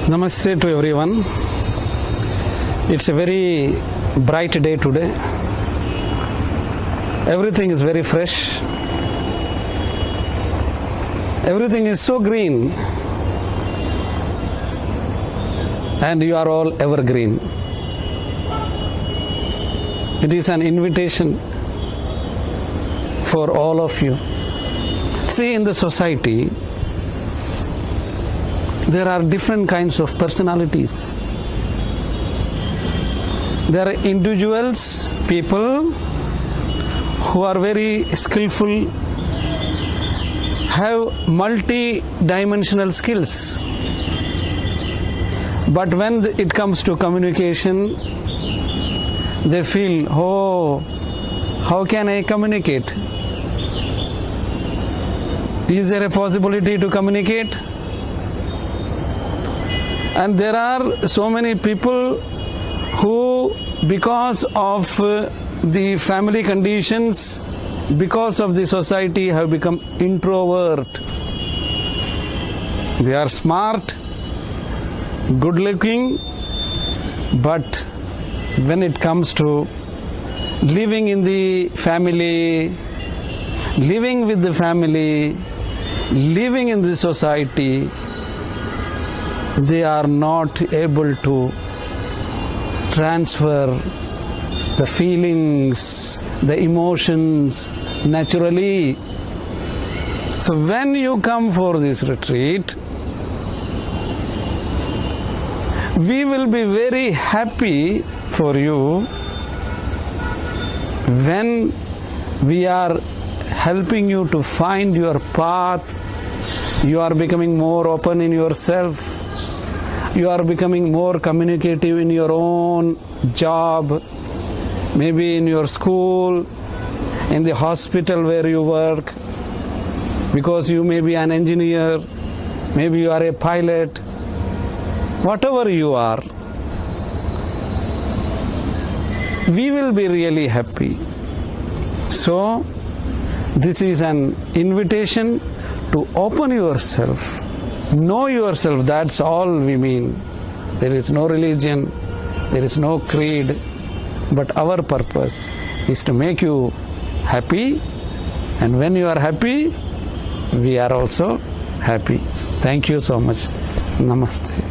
Namaste to everyone. It's a very bright day today. Everything is very fresh. Everything is so green. And you are all evergreen. It is an invitation for all of you. See, in the society, there are different kinds of personalities. There are individuals, people who are very skillful, have multi-dimensional skills. But when it comes to communication, they feel, oh, how can I communicate? Is there a possibility to communicate? And there are so many people who, because of the family conditions, because of the society, have become introvert. They are smart, good looking, but when it comes to living in the family, living with the family, living in the society, they are not able to transfer the feelings, the emotions naturally. So when you come for this retreat, we will be very happy for you when we are helping you to find your path. You are becoming more open in yourself. You are becoming more communicative in your own job, maybe in your school, in the hospital where you work, because you may be an engineer, maybe you are a pilot, whatever you are, we will be really happy. So, this is an invitation to open yourself. Know yourself, that's all we mean. There is no religion, there is no creed, but our purpose is to make you happy, and when you are happy, we are also happy. Thank you so much. Namaste.